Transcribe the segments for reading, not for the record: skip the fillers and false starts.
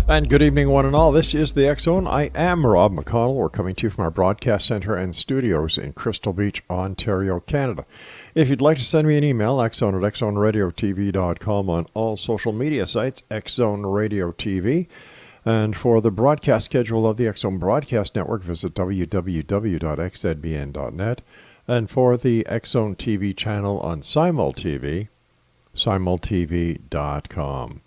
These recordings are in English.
And good evening, one and all. This is the X Zone. I am Rob McConnell. We're coming to you from our broadcast center and studios in Crystal Beach, Ontario, Canada. If you'd like to send me an email, xzone at xzoneradiotv.com, on all social media sites, Xzone Radio TV. And for the broadcast schedule of the X Zone Broadcast Network, visit www.xzbn.net. And for the X Zone TV channel on SimulTV, simultv.com.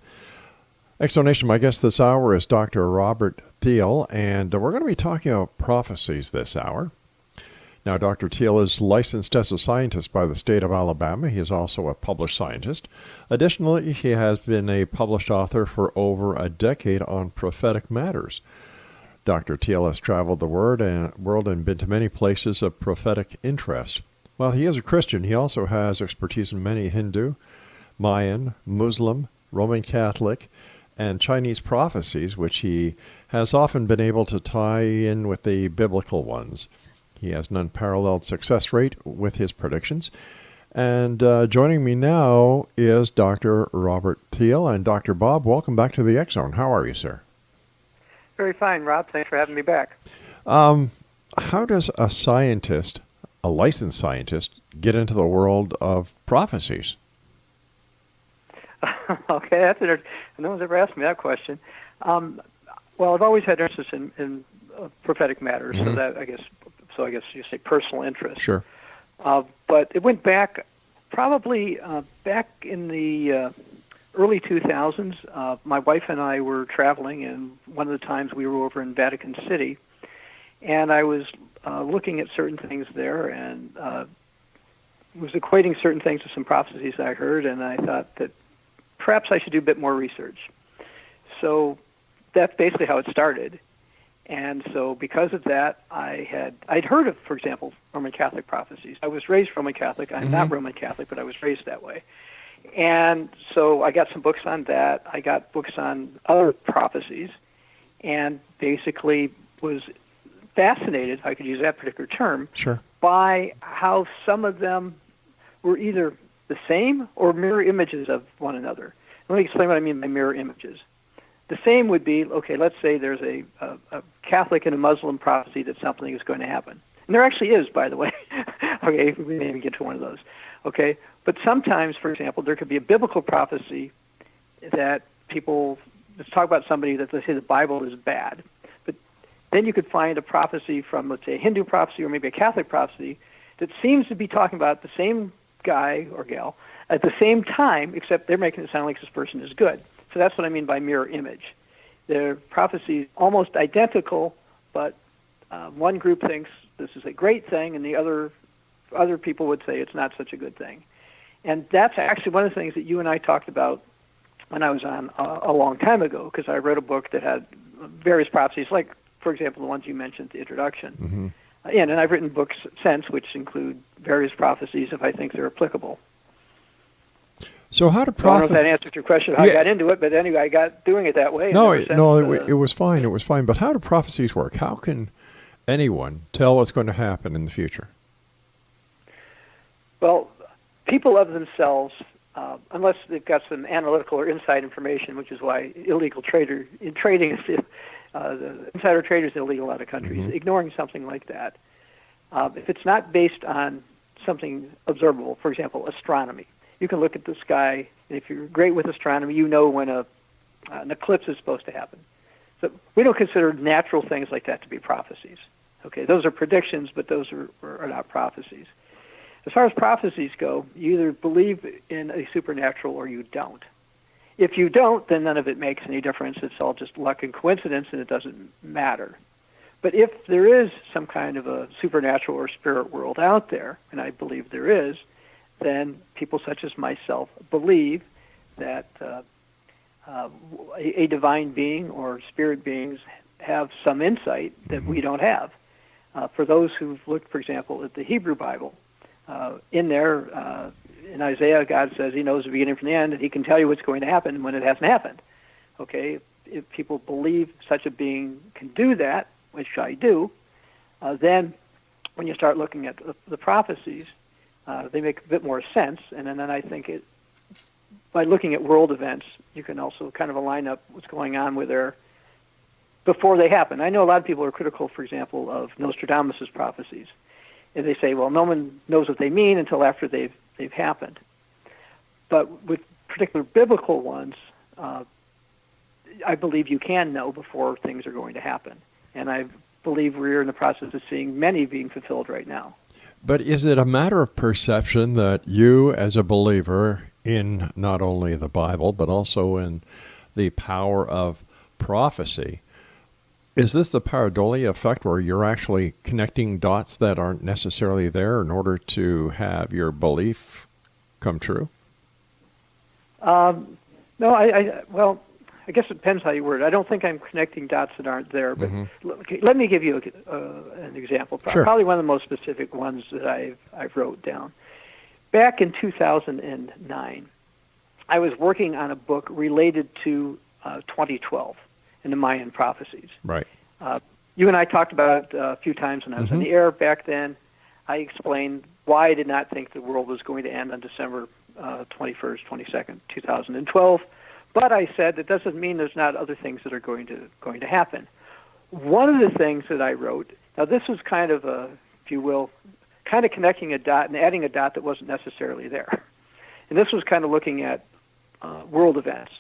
Exonation, my guest this hour is Dr. Robert Thiel, and we're going to be talking about prophecies this hour. Now, Dr. Thiel is licensed as a scientist by the state of Alabama. He is also a published scientist. Additionally, he has been a published author for over a decade on prophetic matters. Dr. Thiel has traveled the world and been to many places of prophetic interest. While he is a Christian, he also has expertise in many Hindu, Mayan, Muslim, Roman Catholic, and Chinese prophecies, which he has often been able to tie in with the biblical ones. He has an unparalleled success rate with his predictions. And joining me now is Dr. Robert Thiel. And Dr. Bob, welcome back to the X Zone. How are you, sir? Very fine, Rob. Thanks for having me back. How does a scientist, a licensed scientist, get into the world of prophecies? Okay, that's interesting. No one's ever asked me that question. Well, I've always had interest in prophetic matters, Mm-hmm. so I guess you say personal interest. Sure. But it went back probably back in the early 2000s. My wife and I were traveling, and one of the times we were over in Vatican City, and I was looking at certain things there, and was equating certain things to some prophecies I heard, and I thought that perhaps I should do a bit more research. So that's basically how it started. And so because of that, I'd heard of, for example, Roman Catholic prophecies. I was raised Roman Catholic. I'm not Roman Catholic, but I was raised that way. And so I got some books on that. I got books on other prophecies, and basically was fascinated, if I could use that particular term, Sure. by how some of them were either the same or mirror images of one another. Let me explain what I mean by mirror images. The same would be, okay, let's say there's a Catholic and a Muslim prophecy that something is going to happen. And there actually is, by the way. Okay, we may even get to one of those. Okay, but sometimes, for example, there could be a biblical prophecy that let's talk about somebody that they say the Bible is bad. But then you could find a prophecy from, let's say, a Hindu prophecy or maybe a Catholic prophecy that seems to be talking about the same guy or gal at the same time, except they're making it sound like this person is good. So that's what I mean by mirror image. Their prophecies almost identical, but one group thinks this is a great thing, and the other people would say it's not such a good thing. And that's actually one of the things that you and I talked about when I was on a long time ago, because I read a book that had various prophecies, like, for example, the ones you mentioned, the introduction. Mm-hmm. And I've written books since which include various prophecies if I think they're applicable. So how do I don't know prophecies... if that answered your question, how I got into it, but anyway, I got doing it that way. It was fine. It was fine. But how do prophecies work? How can anyone tell what's going to happen in the future? Well, people of themselves, unless they've got some analytical or inside information, which is why trading is the insider trading is illegal in a lot of countries. Mm-hmm. Ignoring something like that, if it's not based on something observable, for example, astronomy. You can look at the sky, and if you're great with astronomy, you know when an eclipse is supposed to happen. So we don't consider natural things like that to be prophecies. Okay, those are predictions, but those are not prophecies. As far as prophecies go, you either believe in a supernatural or you don't. If you don't, then none of it makes any difference. It's all just luck and coincidence, and it doesn't matter. But if there is some kind of a supernatural or spirit world out there, and I believe there is, then people such as myself believe that a divine being or spirit beings have some insight that we don't have. For those who've looked, for example, at the Hebrew Bible, in there, in Isaiah, God says he knows the beginning from the end, and he can tell you what's going to happen when it hasn't happened. Okay, if people believe such a being can do that, which I do, then when you start looking at the prophecies, they make a bit more sense. And then I think by looking at world events, you can also kind of align up what's going on with their before they happen. I know a lot of people are critical, for example, of Nostradamus' prophecies. And they say, well, no one knows what they mean until after they've happened. But with particular biblical ones, I believe you can know before things are going to happen. And I believe we're in the process of seeing many being fulfilled right now. But is it a matter of perception that you, as a believer in not only the Bible, but also in the power of prophecy, is this the pareidolia effect where you're actually connecting dots that aren't necessarily there in order to have your belief come true? No, well, I guess it depends how you word it. I don't think I'm connecting dots that aren't there, but let me give you an example. Sure. Probably one of the most specific ones that I've wrote down. Back in 2009, I was working on a book related to 2012 and the Mayan prophecies. Right. You and I talked about it a few times when I was on the air back then. I explained why I did not think the world was going to end on December 21st, 22nd, 2012. But I said that doesn't mean there's not other things that are going to happen. One of the things that I wrote, now this was kind of a, if you will, kind of connecting a dot and adding a dot that wasn't necessarily there. And this was kind of looking at world events.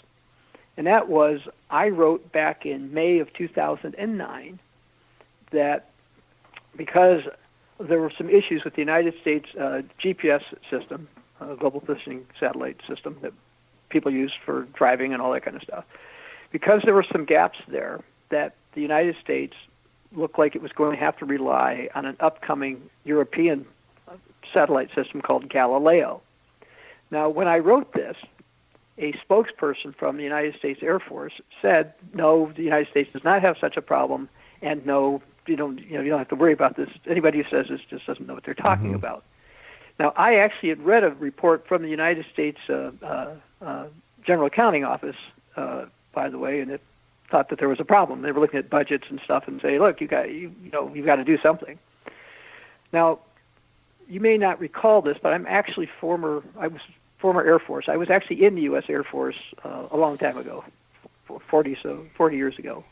And that was, I wrote back in May of 2009 that because there were some issues with the United States GPS system, global positioning satellite system that people use for driving and all that kind of stuff, because there were some gaps there that the United States looked like it was going to have to rely on an upcoming European satellite system called Galileo. Now, when I wrote this, a spokesperson from the United States Air Force said, no, the United States does not have such a problem, and no, you don't have to worry about this. Anybody who says this just doesn't know what they're talking about. Now, I actually had read a report from the United States General Accounting Office, by the way, and it thought that there was a problem. They were looking at budgets and stuff and say, look, you've got to do something. Now, you may not recall this, but I was former Air Force. I was actually in the U.S. Air Force a long time ago, 40 years ago.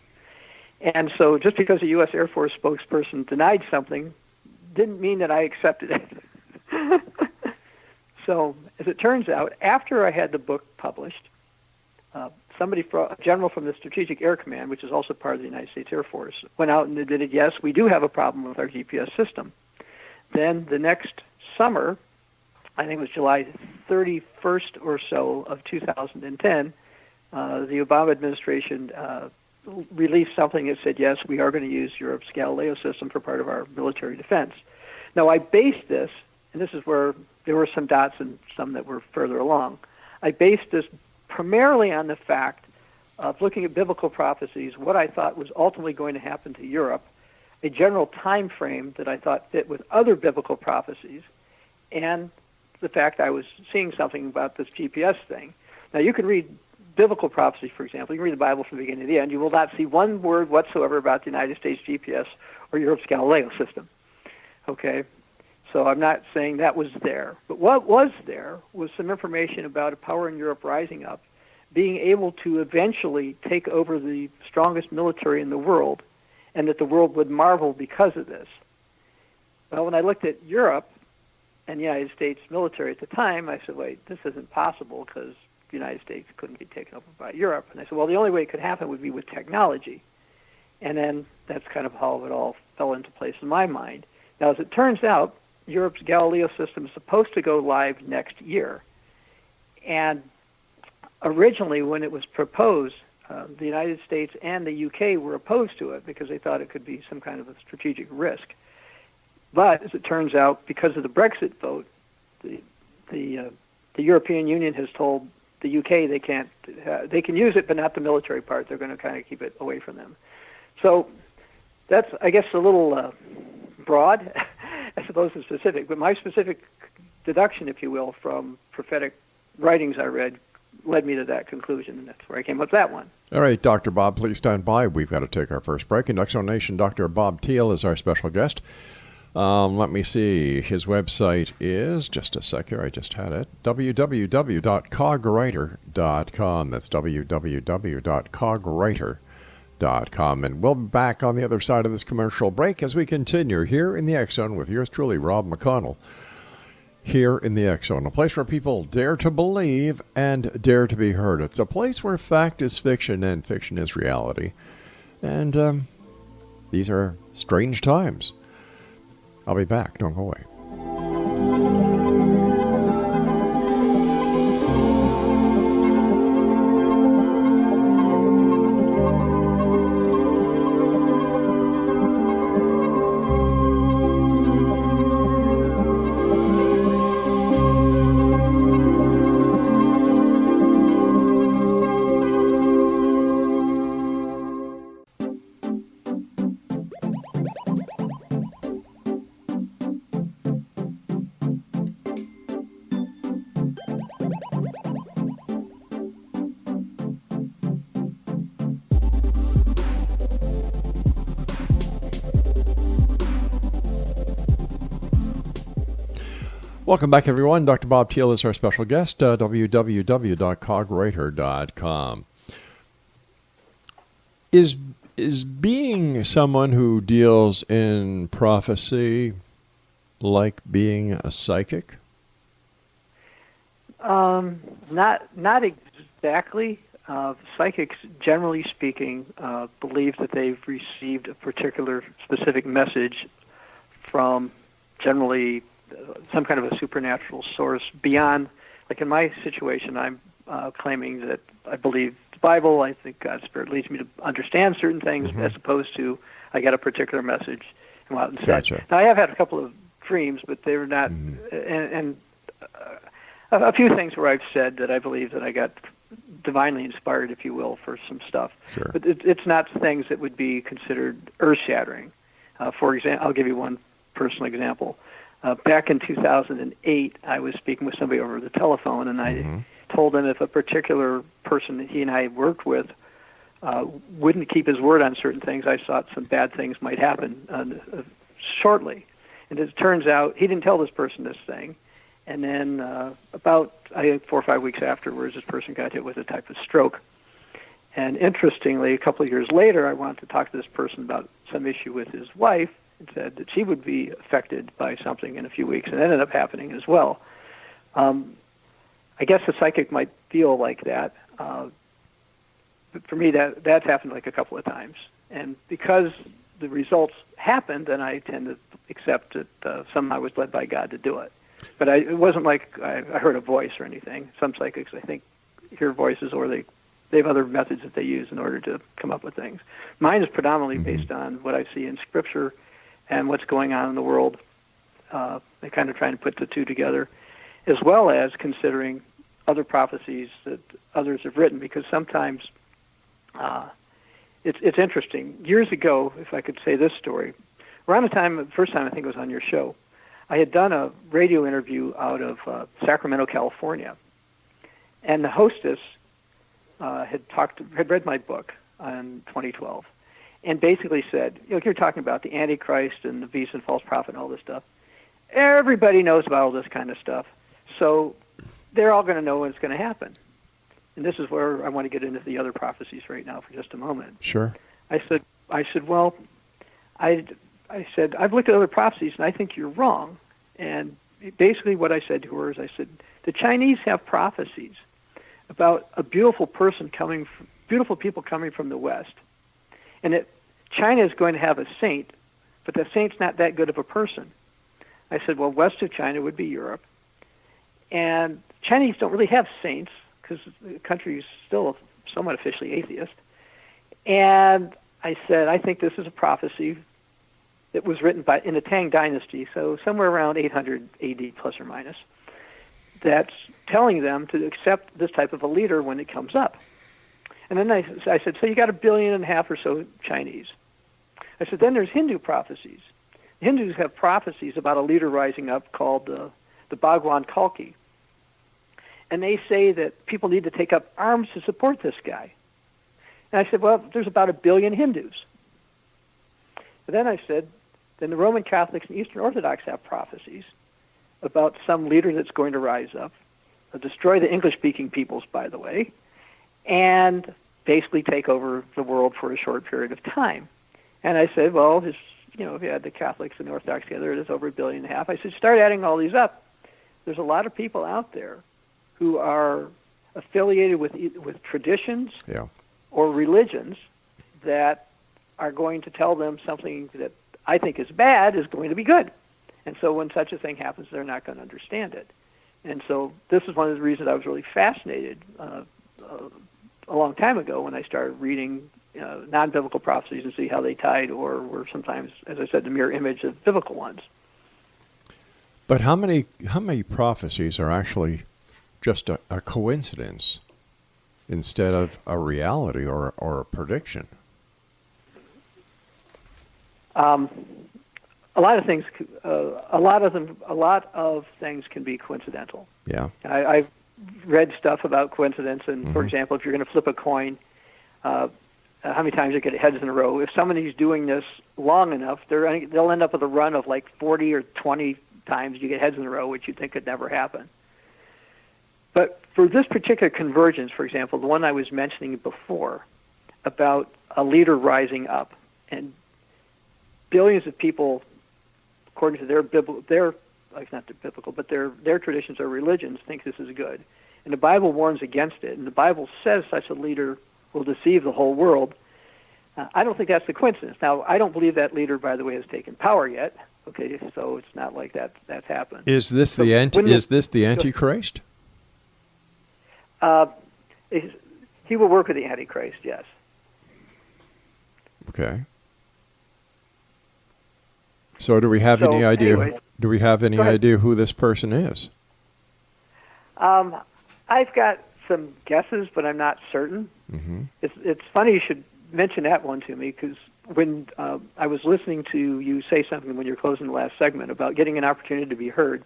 And so just because a U.S. Air Force spokesperson denied something didn't mean that I accepted it. So as it turns out, after I had the book published, a general from the Strategic Air Command, which is also part of the United States Air Force, went out and admitted, yes, we do have a problem with our GPS system. Then the next summer, I think it was July 31st or so of 2010, the Obama administration released something that said, yes, we are going to use Europe's Galileo system for part of our military defense. Now, I based this, and this is where there were some dots and some that were further along. I based this primarily on the fact of looking at biblical prophecies, what I thought was ultimately going to happen to Europe, a general time frame that I thought fit with other biblical prophecies, and the fact I was seeing something about this GPS thing. Now, you can read biblical prophecy, for example. You can read the Bible from the beginning to the end. You will not see one word whatsoever about the United States GPS or Europe's Galileo system. Okay? So I'm not saying that was there. But what was there was some information about a power in Europe rising up, being able to eventually take over the strongest military in the world, and that the world would marvel because of this. Well, when I looked at Europe and the United States military at the time, I said, wait, this isn't possible because the United States couldn't be taken over by Europe. And I said, well, the only way it could happen would be with technology. And then that's kind of how it all fell into place in my mind. Now, as it turns out, Europe's Galileo system is supposed to go live next year. And originally, when it was proposed, the United States and the UK were opposed to it because they thought it could be some kind of a strategic risk. But as it turns out, because of the Brexit vote, the European Union has told the UK they can't. They can use it, but not the military part. They're going to kind of keep it away from them. So that's, I guess, a little broad, as opposed to specific. But my specific deduction, if you will, from prophetic writings I read, led me to that conclusion, and that's where I came up with that one. All right, Dr. Bob, please stand by. We've got to take our first break. In Nation, Dr. Bob Thiel is our special guest. Let me see. His website is, just a sec here, I just had it, www.cogwriter.com. That's www.cogwriter.com. And we'll be back on the other side of this commercial break as we continue here in the X Zone with yours truly, Rob McConnell. Here in the X Zone, a place where people dare to believe and dare to be heard. It's a place where fact is fiction and fiction is reality. And these are strange times. I'll be back. Don't go away. Welcome back, everyone. Dr. Bob Thiel is our special guest, www.cogwriter.com. Is being someone who deals in prophecy like being a psychic? Not exactly. Psychics, generally speaking, believe that they've received a particular specific message from generally some kind of a supernatural source beyond, like in my situation, I'm claiming that I believe the Bible. I think God's Spirit leads me to understand certain things, as opposed to I get a particular message and go out and say. Gotcha. Now, I have had a couple of dreams, but they were not, and a few things where I've said that I believe that I got divinely inspired, if you will, for some stuff. Sure. But it's not things that would be considered earth-shattering. For example, I'll give you one personal example. Back in 2008, I was speaking with somebody over the telephone, and I told him if a particular person that he and I worked with wouldn't keep his word on certain things, I thought some bad things might happen shortly. And it turns out he didn't tell this person this thing. And then about, I think, 4 or 5 weeks afterwards, this person got hit with a type of stroke. And interestingly, a couple of years later, I wanted to talk to this person about some issue with his wife, and said that she would be affected by something in a few weeks, and it ended up happening as well. I guess a psychic might feel like that, but for me, that's happened like a couple of times. And because the results happened, then I tend to accept that somehow I was led by God to do it. But it wasn't like I heard a voice or anything. Some psychics, I think, hear voices, or they have other methods that they use in order to come up with things. Mine is predominantly based on what I see in Scripture and what's going on in the world, and kind of trying to put the two together, as well as considering other prophecies that others have written, because sometimes it's interesting. Years ago, if I could say this story, around the first time I think it was on your show, I had done a radio interview out of Sacramento, California, and the hostess had read my book in 2012. And basically said, you're talking about the Antichrist and the beast and false prophet and all this stuff. Everybody knows about all this kind of stuff, so they're all going to know when it's going to happen. And this is where I want to get into the other prophecies right now for just a moment. Sure. I said, well, I said, I've looked at other prophecies, and I think you're wrong. And basically what I said to her is, I said, the Chinese have prophecies about a beautiful people coming from the West. And that China is going to have a saint, but the saint's not that good of a person. I said, well, west of China would be Europe. And Chinese don't really have saints because the country is still somewhat officially atheist. And I said, I think this is a prophecy that was written in the Tang Dynasty, so somewhere around 800 AD plus or minus, that's telling them to accept this type of a leader when it comes up. And then I said, so you got 1.5 billion or so Chinese. I said, then there's Hindu prophecies. The Hindus have prophecies about a leader rising up called the Bhagwan Kalki. And they say that people need to take up arms to support this guy. And I said, well, there's about 1 billion Hindus. But then I said, then the Roman Catholics and Eastern Orthodox have prophecies about some leader that's going to rise up, destroy the English-speaking peoples, by the way, and basically take over the world for a short period of time. And I said, well, if you add the Catholics and the Orthodox together, it is over 1.5 billion. I said, start adding all these up. There's a lot of people out there who are affiliated with traditions or religions that are going to tell them something that I think is bad is going to be good. And so when such a thing happens, they're not going to understand it. And so this is one of the reasons I was really fascinated a long time ago when I started reading non-biblical prophecies and see how they tied or were sometimes, as I said, the mirror image of biblical ones. But how many prophecies are actually just a coincidence instead of a reality or a prediction? A lot of things. A lot of things can be coincidental. Yeah. I've read stuff about coincidence, and for example, if you're going to flip a coin, how many times you get heads in a row? If somebody's doing this long enough, they'll end up with a run of like 40 or 20 times you get heads in a row, which you'd think could never happen. But for this particular convergence, for example, the one I was mentioning before about a leader rising up and billions of people, according to their traditions or religions, think this is good. And the Bible warns against it. And the Bible says such a leader will deceive the whole world. I don't think that's a coincidence. Now, I don't believe that leader, by the way, has taken power yet. Okay, so it's not like that's happened. Is this the Antichrist? He will work with the Antichrist, yes. Okay. So do we have any idea? Anyway, do we have any idea who this person is? I've got some guesses, but I'm not certain. Mm-hmm. It's funny you should mention that one to me, because when I was listening to you say something when you're closing the last segment about getting an opportunity to be heard,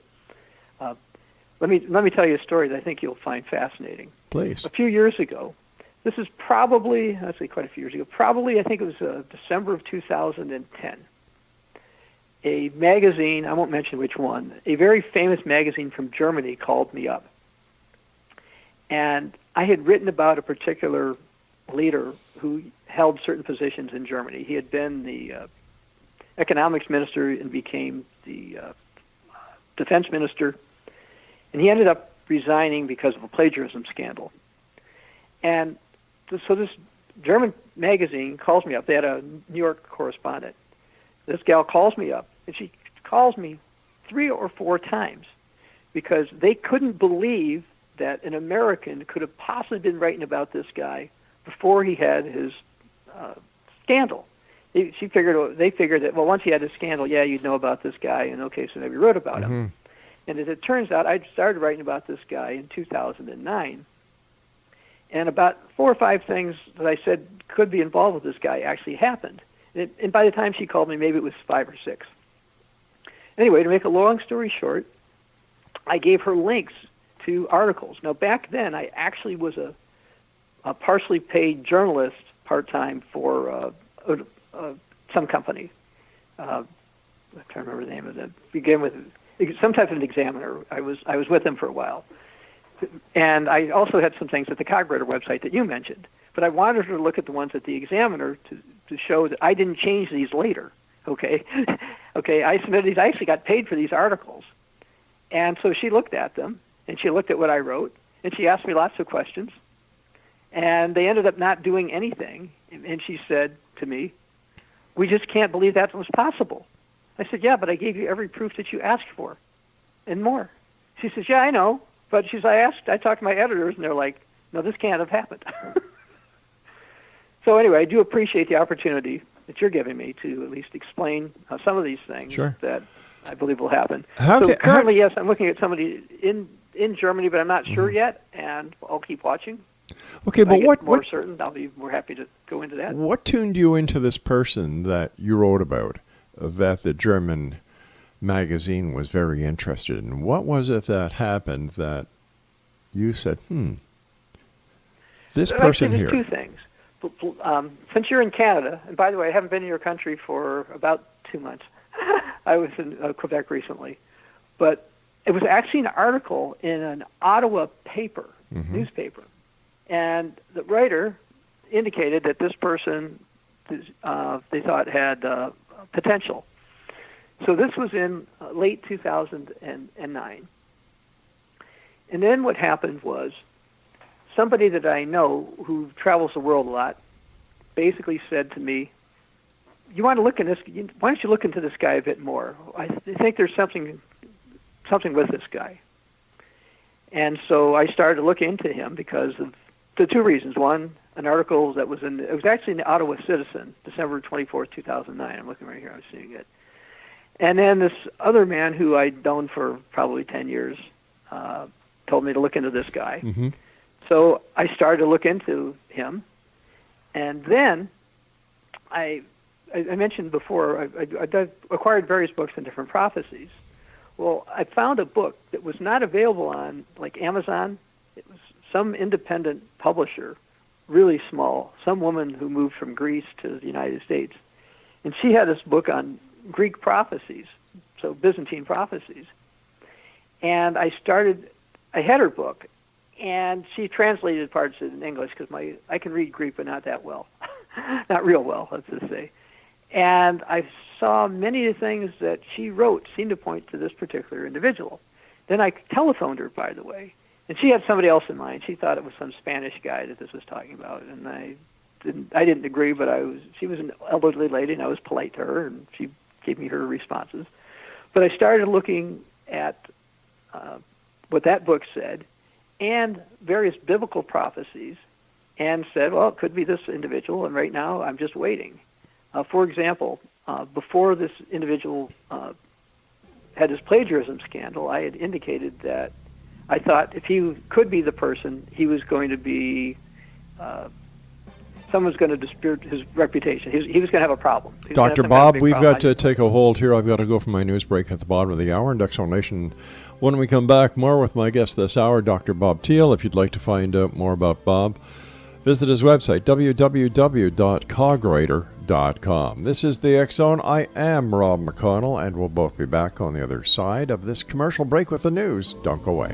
let me tell you a story that I think you'll find fascinating. Please. A few years ago, this is probably, quite a few years ago, I think it was December of 2010. A magazine, I won't mention which one, a very famous magazine from Germany called me up. And I had written about a particular leader who held certain positions in Germany. He had been the economics minister and became the defense minister. And he ended up resigning because of a plagiarism scandal. And so this German magazine calls me up. They had a New York correspondent. This gal calls me up, and she calls me 3 or 4 times because they couldn't believe that an American could have possibly been writing about this guy before he had his scandal. They figured that, well, once he had his scandal, yeah, you'd know about this guy, and okay, so maybe wrote about him. And as it turns out, I started writing about this guy in 2009, and about 4 or 5 things that I said could be involved with this guy actually happened. And by the time she called me, maybe it was 5 or 6. Anyway, to make a long story short, I gave her links to articles. Now, back then, I actually was a partially paid journalist part-time for some company. I'm trying to remember the name of it. Began with some type of an examiner. I was with them for a while. And I also had some things at the Cogwriter website that you mentioned. But I wanted her to look at the ones at the Examiner to show that I didn't change these later. Okay, okay. I submitted these. I actually got paid for these articles, and so she looked at them and she looked at what I wrote and she asked me lots of questions, and they ended up not doing anything. And she said to me, "We just can't believe that was possible." I said, "Yeah, but I gave you every proof that you asked for, and more." She says, "Yeah, I know, but I talked to my editors, and they're like, no, this can't have happened." So anyway, I do appreciate the opportunity that you're giving me to at least explain some of these things that I believe will happen. Currently, yes, I'm looking at somebody in Germany, but I'm not sure yet, and I'll keep watching. Okay, but what more certain, I'll be more happy to go into that. What tuned you into this person that you wrote about, that the German magazine was very interested in? What was it that happened that you said, this person here? There's 2 things. Since you're in Canada, and by the way, I haven't been in your country for about 2 months. I was in Quebec recently. But it was actually an article in an Ottawa paper, newspaper. And the writer, indicated that this person they thought had potential. So this was in late 2009. And then what happened was somebody that I know who travels the world a lot basically said to me, "You want to look in this? Why don't you look into this guy a bit more? I think there's something with this guy." And so I started to look into him because of the two reasons. One, an article that was it was actually in the Ottawa Citizen, December 24th, 2009. I'm looking right here. I was seeing it. And then this other man who I'd known for probably 10 years told me to look into this guy. Mm-hmm. So I started to look into him. And then I mentioned before, I acquired various books on different prophecies. Well, I found a book that was not available on, like, Amazon. It was some independent publisher, really small, some woman who moved from Greece to the United States. And she had this book on Greek prophecies, so Byzantine prophecies. And I had her book, and she translated parts of it in English because I can read Greek, but not that well. Not real well, let's just say. And I saw many of the things that she wrote seemed to point to this particular individual. Then I telephoned her, by the way, and she had somebody else in mind. She thought it was some Spanish guy that this was talking about, and I didn't agree, but she was an elderly lady, and I was polite to her, and she gave me her responses. But I started looking at what that book said and various biblical prophecies and said, well, it could be this individual, and right now I'm just waiting. For example, before this individual had his plagiarism scandal, I had indicated that I thought if he could be the person, he was going to be, someone's going to dispute his reputation. He was going to have a problem. Dr. Bob, we've got to take a hold here. I've got to go for my news break at the bottom of the hour. And Explanation. When we come back, more with my guest this hour, Dr. Bob Thiel. If you'd like to find out more about Bob, visit his website, www.cogwriter.com. This is the X Zone. I am Rob McConnell, and we'll both be back on the other side of this commercial break with the news. Don't go away.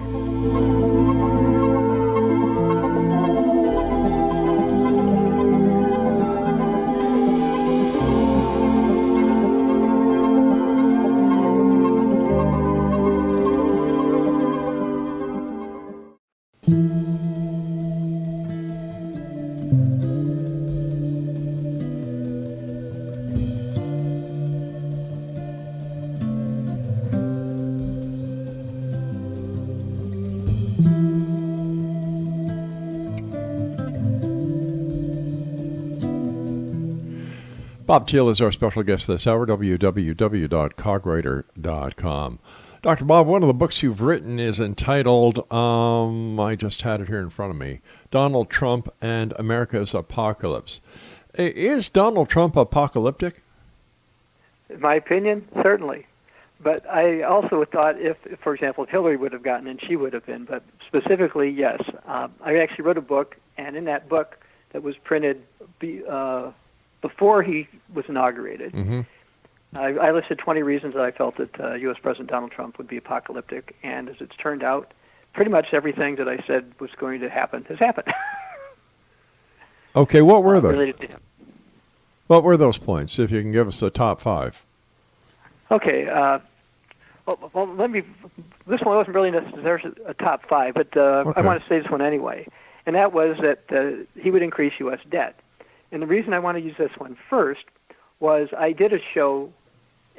Bob Thiel is our special guest this hour, www.cogwriter.com. Dr. Bob, one of the books you've written is entitled, I just had it here in front of me, Donald Trump and America's Apocalypse. Is Donald Trump apocalyptic? In my opinion, certainly. But I also thought if, for example, if Hillary would have gotten in, she would have been. But specifically, yes. I actually wrote a book, and in that book that was printed before he was inaugurated, Mm-hmm. I listed 20 reasons that I felt that U.S. President Donald Trump would be apocalyptic, and as it's turned out, pretty much everything that I said was going to happen has happened. Okay, what were they? Related to him. What were those points, if you can give us the top five? Okay, well, let me. This one wasn't really necessarily a top five, but Okay. I want to say this one anyway, and that was that he would increase U.S. debt. And the reason I want to use this one first was I did a show,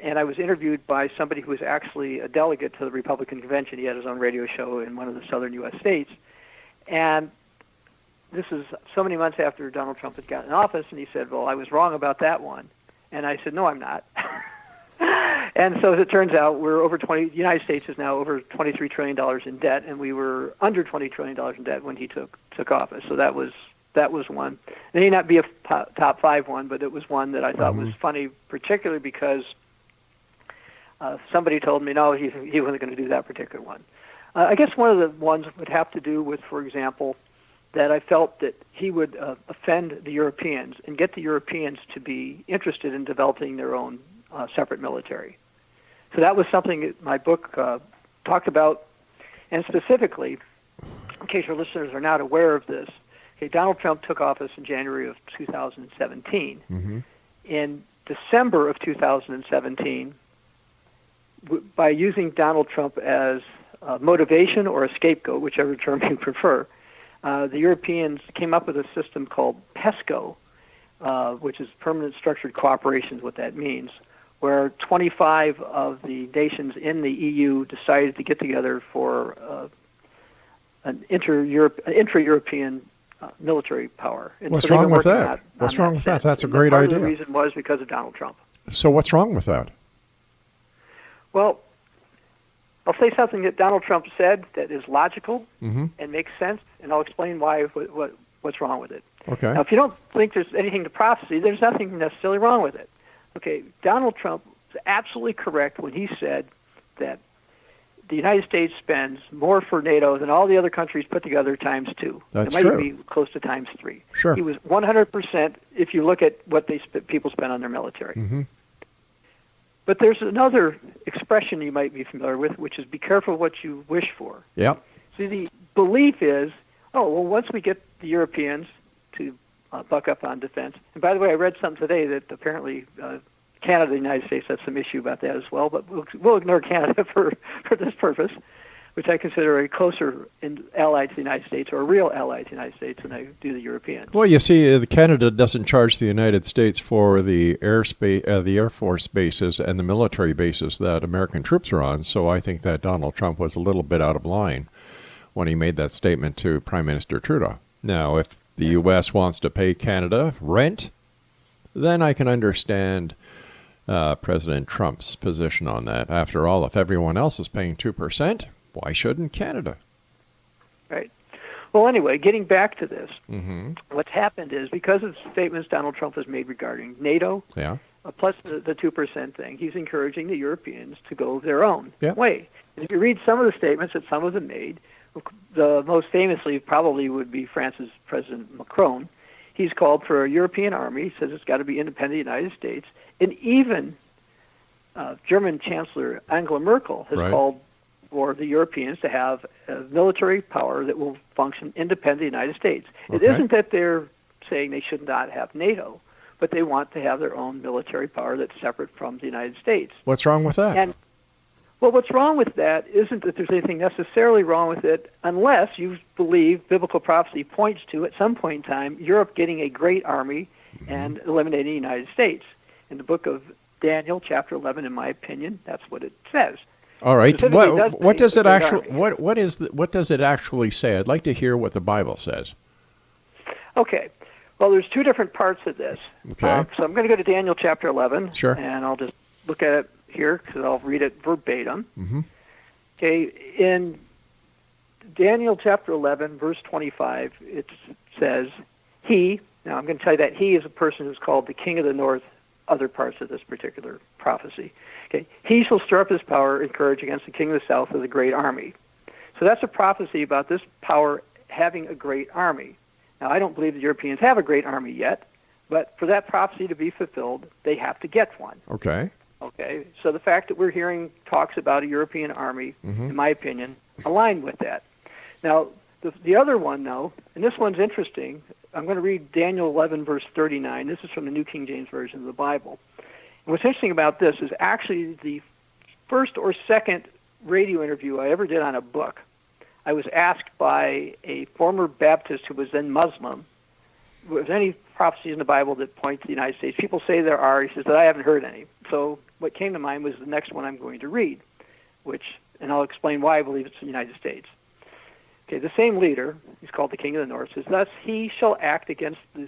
and I was interviewed by somebody who was actually a delegate to the Republican convention. He had his own radio show in one of the southern U.S. states. And this is so many months after Donald Trump had gotten in office, and he said, well, I was wrong about that one. And I said, no, I'm not. And so as it turns out, the United States is now over $23 trillion in debt, and we were under $20 trillion in debt when he took office. So that was one. It may not be a top five one, but it was one that I thought was funny, particularly because somebody told me, no, he wasn't going to do that particular one. I guess one of the ones would have to do with, for example, that I felt that he would offend the Europeans and get the Europeans to be interested in developing their own separate military. So that was something that my book talked about, and specifically, in case your listeners are not aware of this, Okay, Donald Trump took office in January of 2017. Mm-hmm. In December of 2017, by using Donald Trump as motivation or a scapegoat, whichever term you prefer, the Europeans came up with a system called PESCO, which is Permanent Structured Cooperation is what that means, where 25 of the nations in the EU decided to get together for an intra-European military power. And What's so wrong with that? What's wrong with that? That's a great idea. idea. Part of the reason was because of Donald Trump. So what's wrong with that? Well, I'll say something that Donald Trump said that is logical Mm-hmm. and makes sense, and I'll explain why what's wrong with it. Okay. Now, if you don't think there's anything to prophecy, there's nothing necessarily wrong with it. Okay, Donald Trump was absolutely correct when he said that the United States spends more for NATO than all the other countries put together times 2. That's it might true. even be close to times 3. Sure. He was 100% if you look at what people spend on their military. Mm-hmm. But there's another expression you might be familiar with, which is be careful what you wish for. Yep. See, the belief is, once we get the Europeans to buck up on defense, and by the way, I read something today that apparently Canada and the United States have some issue about that as well, but we'll ignore Canada for this purpose, which I consider a closer ally to the United States, or a real ally to the United States, than I do the Europeans. Well, you see, Canada doesn't charge the United States for the the Air Force bases and the military bases that American troops are on, so I think that Donald Trump was a little bit out of line when he made that statement to Prime Minister Trudeau. Now, if the U.S. wants to pay Canada rent, then I can understand President Trump's position on that. After all, if everyone else is paying 2%, why shouldn't Canada? Right. Well, anyway, getting back to this, Mm-hmm. what's happened is because of statements Donald Trump has made regarding NATO, Yeah. Plus the 2% thing, he's encouraging the Europeans to go their own Yeah. way. And if you read some of the statements that some of them made, the most famously probably would be France's President Macron. He's called for a European army. He says it's got to be independent of the United States. And even German Chancellor Angela Merkel has Right. called for the Europeans to have a military power that will function independent of the United States. It Okay. isn't that they're saying they should not have NATO, but they want to have their own military power that's separate from the United States. What's wrong with that? And well, what's wrong with that isn't that there's anything necessarily wrong with it, unless you believe biblical prophecy points to, at some point in time, Europe getting a great army and eliminating the United States. In the book of Daniel, chapter 11, in my opinion, that's what it says. All right. Specifically What does say it the actually? army. What does it actually say? I'd like to hear what the Bible says. Okay. Well, there's two different parts of this. Okay. So I'm going to go to Daniel chapter 11. Sure. And I'll just look at it here because I'll read it verbatim. Mm-hmm. Okay. In Daniel chapter 11, verse 25, it says, he, now I'm going to tell you that he is a person who's called the King of the North, other parts of this particular prophecy. Okay. He shall stir up his power and courage against the king of the south with a great army. So that's a prophecy about this power having a great army. Now, I don't believe the Europeans have a great army yet, but for that prophecy to be fulfilled, they have to get one. Okay. Okay, so the fact that we're hearing talks about a European army, in my opinion, align with that. Now, the other one, though, and this one's interesting. I'm going to read Daniel 11, verse 39. This is from the New King James Version of the Bible. And what's interesting about this is actually the first or second radio interview I ever did on a book. I was asked by a former Baptist who was then Muslim, was there any prophecies in the Bible that point to the United States? People say there are. He says that I haven't heard any. So what came to mind was the next one I'm going to read, and I'll explain why I believe it's the United States. Okay, the same leader, he's called the King of the North, says, thus he shall act against the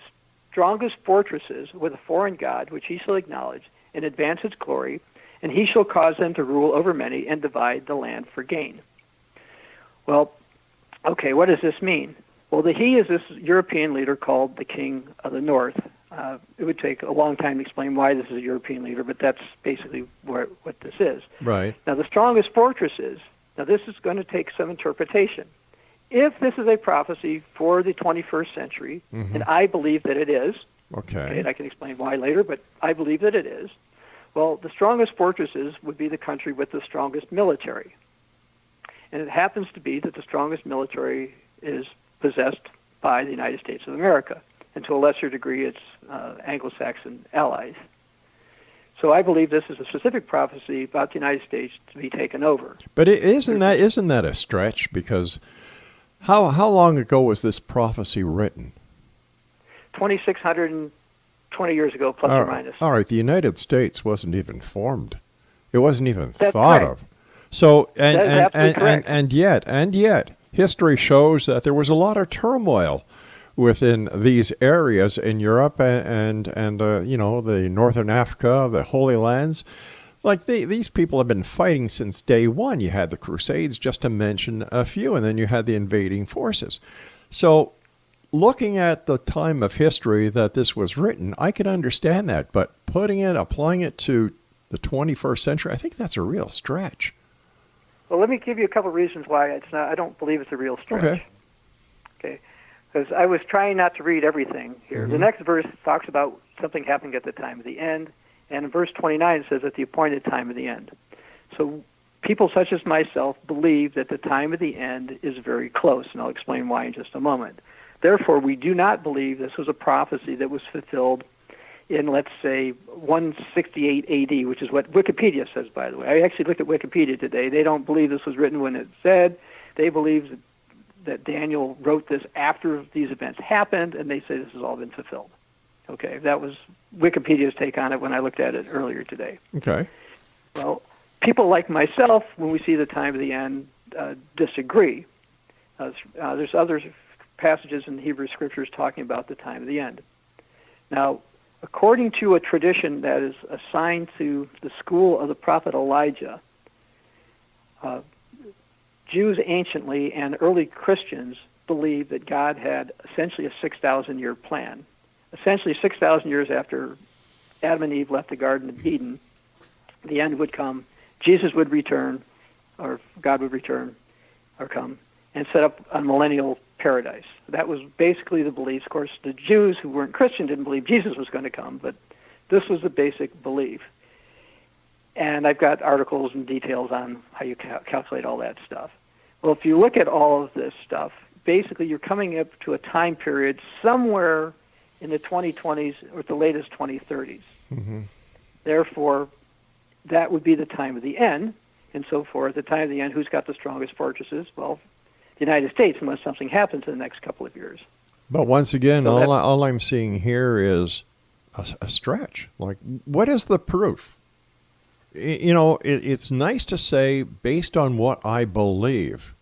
strongest fortresses with a foreign god, which he shall acknowledge, and advance its glory, and he shall cause them to rule over many and divide the land for gain. Well, okay, what does this mean? Well, the he is this European leader called the King of the North. It would take a long time to explain why this is a European leader, but that's basically what this is. Right. Now, the strongest fortresses, now this is going to take some interpretation. If this is a prophecy for the 21st century, and I believe that it is, Okay. and I can explain why later, but I believe that it is, well, the strongest fortresses would be the country with the strongest military. And it happens to be that the strongest military is possessed by the United States of America, and to a lesser degree, it's Anglo-Saxon allies. So I believe this is a specific prophecy about the United States to be taken over. But isn't that a stretch? Because how long ago was this prophecy written? 2,620 years ago, plus or minus. All right, the United States wasn't even formed. It wasn't even That's thought correct. of. So and yet, history shows that there was a lot of turmoil within these areas in Europe and the Northern Africa, the Holy Lands. Like these people have been fighting since day one. You had the Crusades, just to mention a few, and then you had the invading forces. So looking at the time of history that this was written, I could understand that, but applying it to the 21st century, I think that's a real stretch. Well, let me give you a couple of reasons why it's not. I don't believe it's a real stretch. Okay. Because I was trying not to read everything here. Mm-hmm. The next verse talks about something happening at the time of the end, and in verse 29 it says at the appointed time of the end. So people such as myself believe that the time of the end is very close, and I'll explain why in just a moment. Therefore, we do not believe this was a prophecy that was fulfilled in, let's say, 168 AD, which is what Wikipedia says, by the way. I actually looked at Wikipedia today. They don't believe this was written when it said. They believe that Daniel wrote this after these events happened, and they say this has all been fulfilled. Okay, that was Wikipedia's take on it when I looked at it earlier today. Okay. Well, people like myself, when we see the time of the end, disagree. There's other passages in the Hebrew Scriptures talking about the time of the end. Now, according to a tradition that is assigned to the school of the prophet Elijah, Jews anciently and early Christians believed that God had essentially a 6,000-year plan. Essentially 6,000 years after Adam and Eve left the Garden of Eden, the end would come, Jesus would return, or God would return, or come, and set up a millennial paradise. That was basically the belief. Of course, the Jews who weren't Christian didn't believe Jesus was going to come, but this was the basic belief. And I've got articles and details on how you calculate all that stuff. Well, if you look at all of this stuff, basically you're coming up to a time period somewhere in the 2020s or the latest 2030s. Mm-hmm. Therefore, that would be the time of the end, and so forth. At the time of the end, who's got the strongest fortresses? Well, the United States, unless something happens in the next couple of years. But once again, So all I'm seeing here is a stretch. Like, what is the proof? It's nice to say, based on what I believe,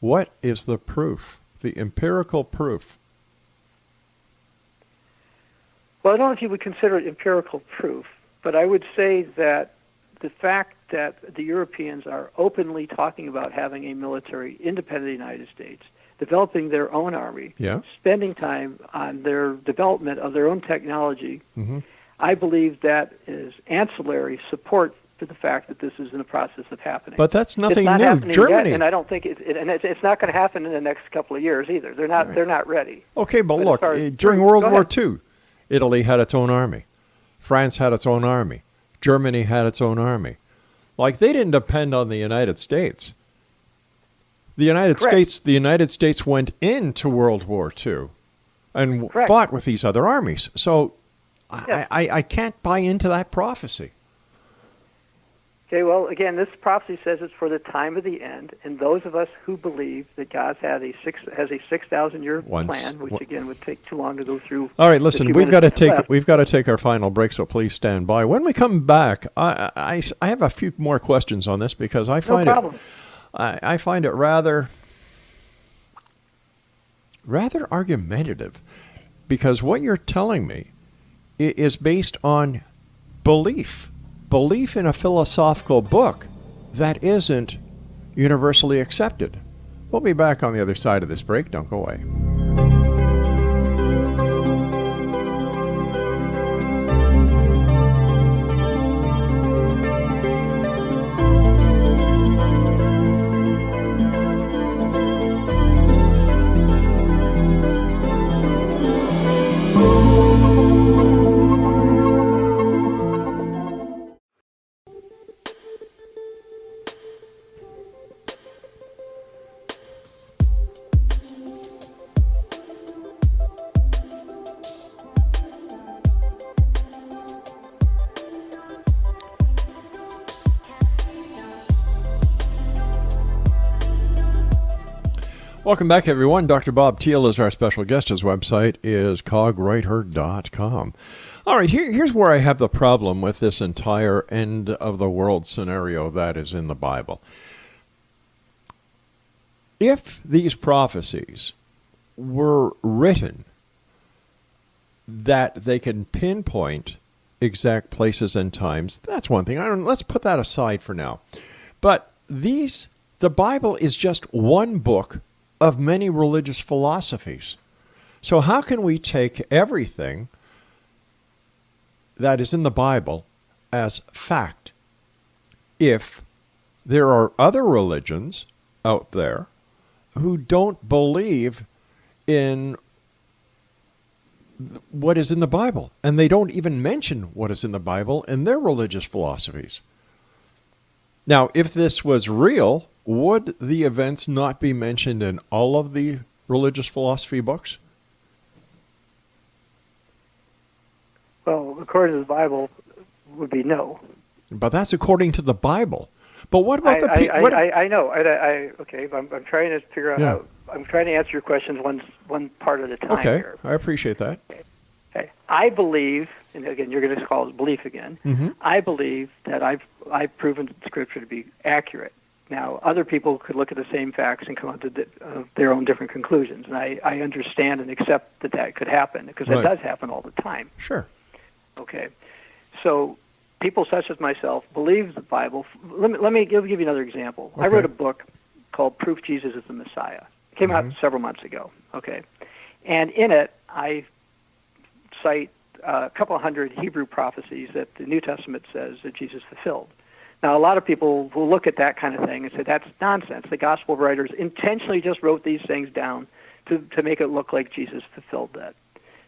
what is the proof, the empirical proof? Well, I don't know if you would consider it empirical proof, but I would say that the fact that the Europeans are openly talking about having a military independent of the United States, developing their own army, spending time on their development of their own technology, I believe that is ancillary support for the fact that this is in the process of happening. But that's nothing it's not new. Happening Germany, yet, and I don't think it's not going to happen in the next couple of years either. They're not. Right. They're not ready. Okay, but look, during World War II, Italy had its own army, France had its own army, Germany had its own army. Like, they didn't depend on the United States. The United States went into World War II and fought with these other armies. So I can't buy into that prophecy. Okay, well, again, this prophecy says it's for the time of the end, and those of us who believe that God has a 6,000-year plan, which again would take too long to go through. All right, listen, we've got to take our final break, so please stand by. When we come back, I have a few more questions on this because I find I find it rather argumentative, because what you're telling me is based on belief in a philosophical book that isn't universally accepted. We'll be back on the other side of this break. Don't go away. Welcome back, everyone. Dr. Bob Thiel is our special guest. His website is cogwriter.com. All right, here's where I have the problem with this entire end of the world scenario that is in the Bible. If these prophecies were written that they can pinpoint exact places and times, that's one thing. Let's put that aside for now. But the Bible is just one book of many religious philosophies. So how can we take everything that is in the Bible as fact if there are other religions out there who don't believe in what is in the Bible, and they don't even mention what is in the Bible in their religious philosophies? Now, if this was real, would the events not be mentioned in all of the religious philosophy books? Well, according to the Bible, would be no. But that's according to the Bible. But what about the people? I know. Okay, I'm trying to figure out how. I'm trying to answer your questions one part at a time. Okay, here. I appreciate that. Okay. I believe, and again, you're going to call it belief again. Mm-hmm. I believe that I've proven Scripture to be accurate. Now, other people could look at the same facts and come up to their own different conclusions, and I understand and accept that could happen, because that does happen all the time. Sure. Okay. So people such as myself believe the Bible. Let me give you another example. Okay. I wrote a book called Proof Jesus is the Messiah. It came out several months ago. Okay. And in it, I cite a couple hundred Hebrew prophecies that the New Testament says that Jesus fulfilled. Now, a lot of people will look at that kind of thing and say, that's nonsense. The gospel writers intentionally just wrote these things down to make it look like Jesus fulfilled that.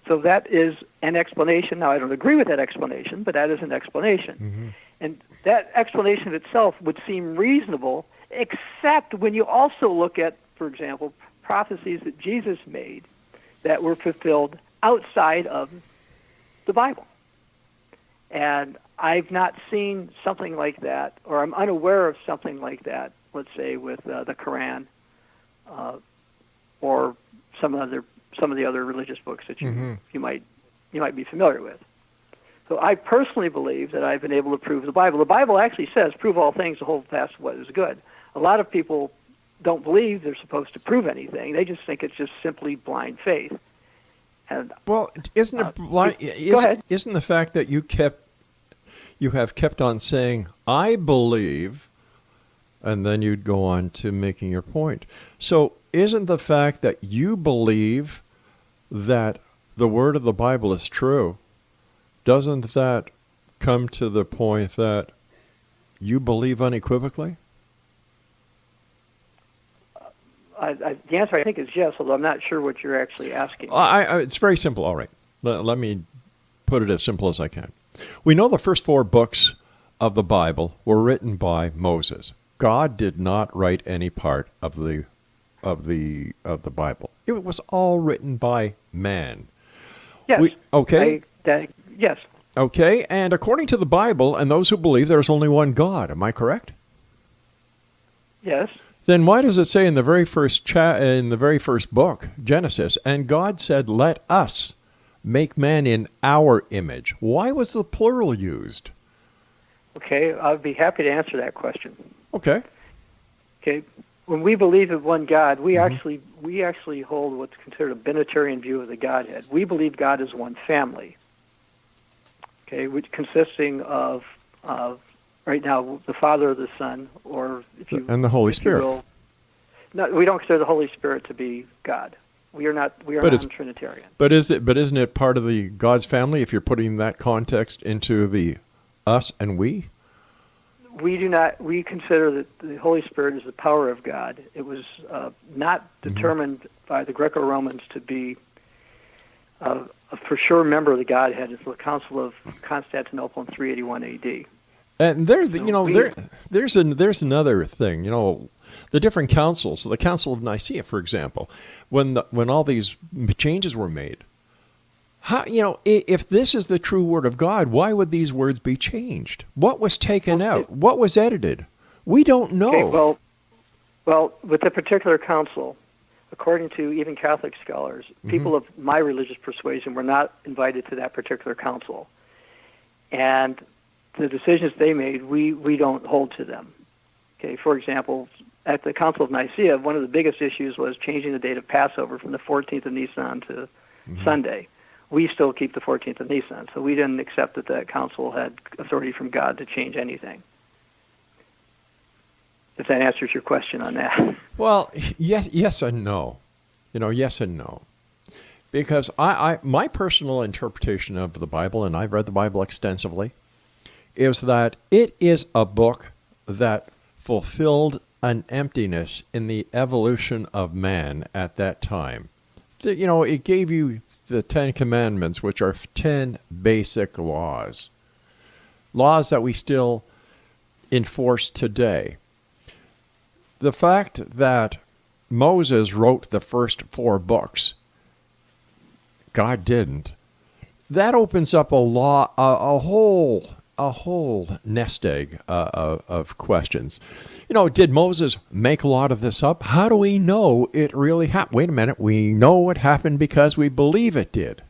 So that is an explanation. Now, I don't agree with that explanation, but that is an explanation. Mm-hmm. And that explanation itself would seem reasonable, except when you also look at, for example, prophecies that Jesus made that were fulfilled outside of the Bible. And I've not seen something like that, or I'm unaware of something like that, let's say with the Quran or some of the other religious books that you might be familiar with. So I personally believe that I've been able to prove the Bible. The Bible actually says, prove all things to hold fast what is good. A lot of people don't believe they're supposed to prove anything. They just think it's just simply blind faith. And, well, isn't it blind? Go ahead. Isn't the fact that you have kept on saying, I believe, and then you'd go on to making your point. So isn't the fact that you believe that the word of the Bible is true, doesn't that come to the point that you believe unequivocally? The answer, I think, is yes, although I'm not sure what you're actually asking. It's very simple. All right. Let me put it as simple as I can. We know the first 4 books of the Bible were written by Moses. God did not write any part of the Bible. It was all written by man. Yes. Okay. Yes. Okay. And according to the Bible and those who believe, there's only one God. Am I correct? Yes. Then why does it say in the very first book, Genesis, and God said, "Let us make man in our image"? Why was the plural used? Okay, I'd be happy to answer that question. Okay. Okay. When we believe in one God, we actually hold what's considered a binitarian view of the Godhead. We believe God is one family. Okay, which consisting of right now the Father, the Son, or and the Holy Spirit. No, we don't consider the Holy Spirit to be God. We are not non-Trinitarian. But isn't it part of the God's family if you're putting that context into the us and we? We do not. We consider that the Holy Spirit is the power of God. It was not determined by the Greco-Romans to be a for sure member of the Godhead. It's the Council of Constantinople in 381 A.D. And there's another thing. The different councils. The Council of Nicaea, for example, when all these changes were made. How, if this is the true word of God, why would these words be changed? What was taken out? What was edited? We don't know. Okay, well, with the particular council, according to even Catholic scholars, people of my religious persuasion were not invited to that particular council. And the decisions they made, we don't hold to them. Okay, for example, at the Council of Nicaea, one of the biggest issues was changing the date of Passover from the 14th of Nisan to Sunday. We still keep the 14th of Nisan, so we didn't accept that that council had authority from God to change anything. If that answers your question on that. Well, yes and no. Yes and no. Because my personal interpretation of the Bible, and I've read the Bible extensively, is that it is a book that fulfilled an emptiness in the evolution of man at that time. It gave you the 10 Commandments, which are 10 basic laws. Laws that we still enforce today. The fact that Moses wrote the first 4 books, God didn't, that opens up a whole nest egg of questions. Did Moses make a lot of this up? How do we know it really happened? Wait a minute, we know it happened because we believe it did.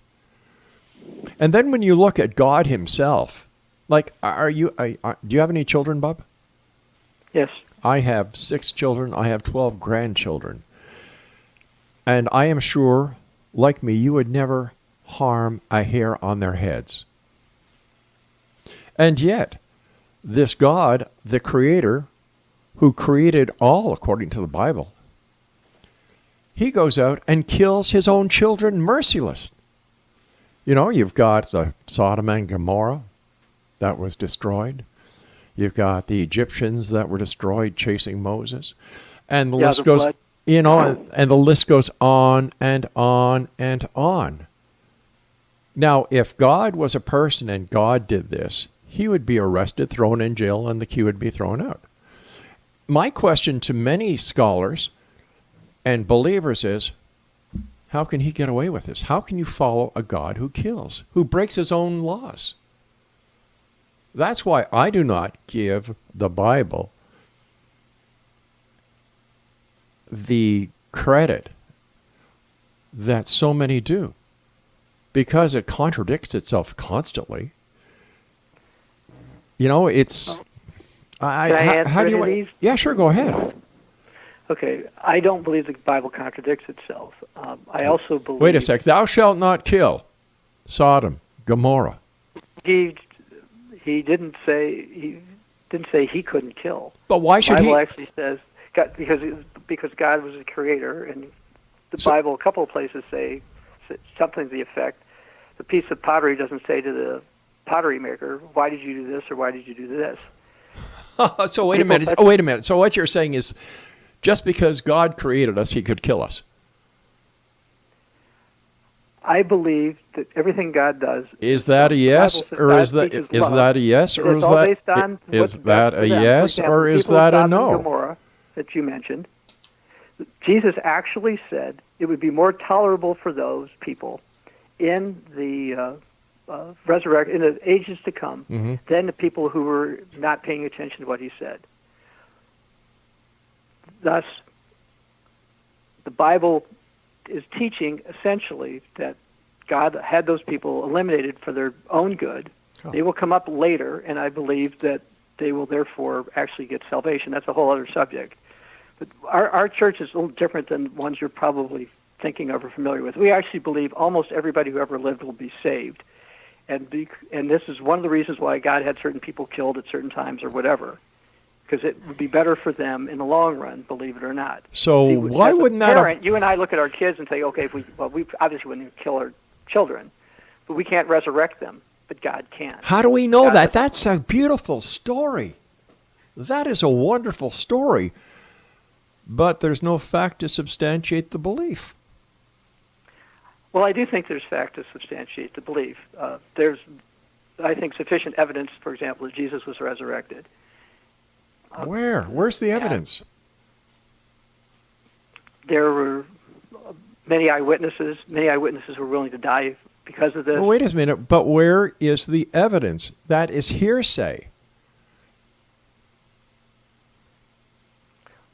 And then when you look at God himself, like, do you have any children, Bob? Yes. I have 6 children. I have 12 grandchildren. And I am sure, like me, you would never harm a hair on their heads. And yet, this God, the Creator, who created all according to the Bible, he goes out and kills his own children merciless. You've got the Sodom and Gomorrah that was destroyed. You've got the Egyptians that were destroyed chasing Moses. And the list goes, and the list goes on and on and on. Now, if God was a person and God did this, he would be arrested, thrown in jail, and the key would be thrown out. My question to many scholars and believers is, how can he get away with this? How can you follow a God who kills, who breaks his own laws? That's why I do not give the Bible the credit that so many do, because it contradicts itself constantly. It's... how do you want? Yeah, sure, go ahead. Okay, I don't believe the Bible contradicts itself. I also believe... Wait a sec. Thou shalt not kill. Sodom, Gomorrah. He didn't say he couldn't kill. But why should he? The Bible actually says because God was the creator, and the Bible, a couple of places say something to the effect: the piece of pottery doesn't say to the pottery maker, "Why did you do this?" or "Why did you do this?" So wait a minute. So what you're saying is, just because God created us, he could kill us. I believe that everything God does. Is that a yes, or is that a yes, or is that a yes, or is that a no? Gomorrah that you mentioned, Jesus actually said it would be more tolerable for those people in the in the ages to come than the people who were not paying attention to what he said. Thus, the Bible is teaching essentially that God had those people eliminated for their own good. Oh. They will come up later, and I believe that they will therefore actually get salvation. That's a whole other subject. But our church is a little different than ones you're probably thinking of or familiar with. We actually believe almost everybody who ever lived will be saved. And this is one of the reasons why God had certain people killed at certain times or whatever. Because it would be better for them in the long run, believe it or not. So why wouldn't that... You and I look at our kids and say, okay, we obviously wouldn't kill our children, but we can't resurrect them, but God can. How do we know that? That's a beautiful story. That is a wonderful story. But there's no fact to substantiate the belief. Well, I do think there's fact to substantiate the belief. There's, I think, sufficient evidence, for example, that Jesus was resurrected. Where's the evidence? There were many eyewitnesses were willing to die because of this. Well, wait a minute, but where is the evidence? That is hearsay.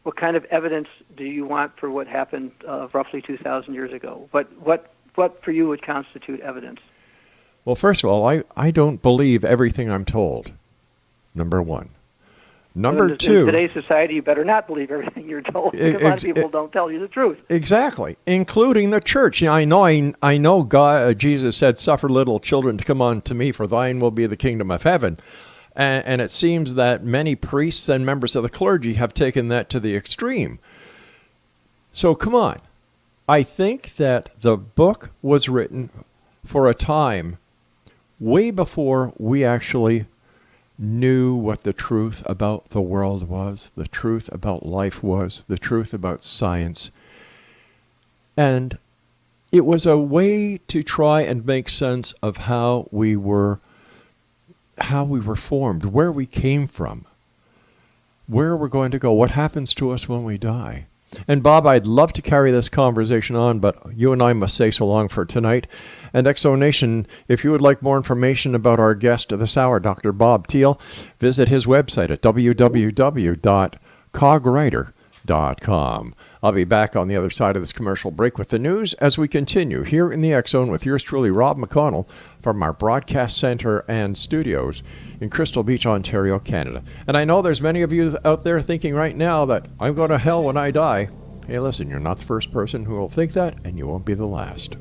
what kind of evidence do you want for what happened roughly 2,000 years ago? What for you would constitute evidence? Well, first of all, I don't believe everything I'm told, number one. Number two, in today's society, you better not believe everything you're told. Because a lot of people don't tell you the truth. Exactly, including the church. I know God, Jesus said, "Suffer little children to come unto me, for thine will be the kingdom of heaven." And it seems that many priests and members of the clergy have taken that to the extreme. So come on. I think that the book was written for a time way before we actually knew what the truth about the world was, the truth about life was, the truth about science. And it was a way to try and make sense of how we were formed, where we came from, where we're going to go, what happens to us when we die. And Bob, I'd love to carry this conversation on, but you and I must say so long for tonight. And Exonation, if you would like more information about our guest this hour, Dr. Bob Thiel, visit his website at www.cogwriter.com. I'll be back on the other side of this commercial break with the news as we continue here in the X Zone with yours truly, Rob McConnell, from our broadcast center and studios in Crystal Beach, Ontario, Canada. And I know there's many of you out there thinking right now that I'm going to hell when I die. Hey, listen, you're not the first person who will think that, and you won't be the last.